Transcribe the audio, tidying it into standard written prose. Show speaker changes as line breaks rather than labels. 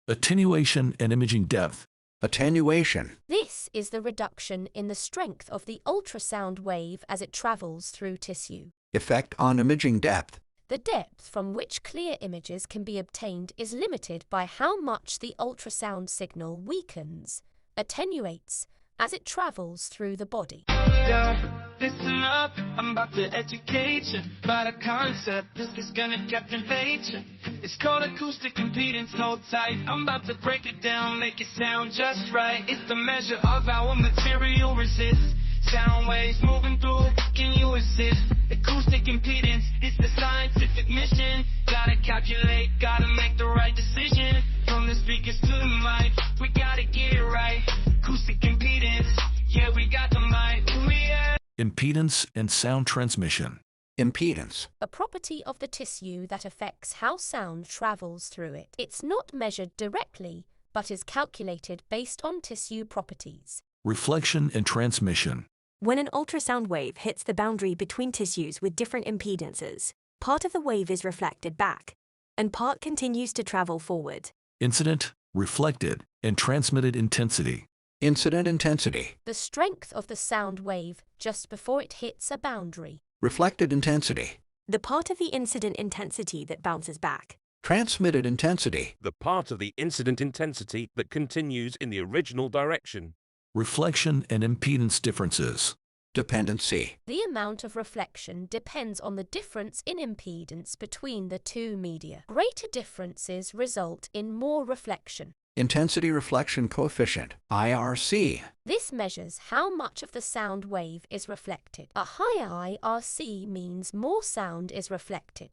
Attenuation and imaging depth.
Attenuation.
This is the reduction in the strength of the ultrasound wave as it travels through tissue.
Effect on imaging depth.
The depth from which clear images can be obtained is limited by how much the ultrasound signal weakens, attenuates, as it travels through the body.
Listen up, I'm about to educate you about a concept, this is gonna captivate you. It's called acoustic impedance, hold tight. I'm about to break it down, make it sound just right. It's the measure of how a material resists sound waves moving through. Can you assist? Acoustic impedance, it's the scientific mission. Gotta calculate, gotta make the right decision. From the speakers to the mic, we gotta get it right. Acoustic impedance, yeah, we got the mic. Yeah.
Impedance and sound transmission.
Impedance.
A property of the tissue that affects how sound travels through it. It's not measured directly, but is calculated based on tissue properties.
Reflection and transmission.
When an ultrasound wave hits the boundary between tissues with different impedances, part of the wave is reflected back, and part continues to travel forward.
Incident, reflected, and transmitted intensity.
Incident intensity.
The strength of the sound wave just before it hits a boundary.
Reflected intensity.
The part of the incident intensity that bounces back.
Transmitted intensity.
The part of the incident intensity that continues in the original direction.
Reflection and impedance differences.
Dependency.
The amount of reflection depends on the difference in impedance between the two media. Greater differences result in more reflection.
Intensity reflection coefficient, IRC.
This measures how much of the sound wave is reflected. A higher IRC means more sound is reflected.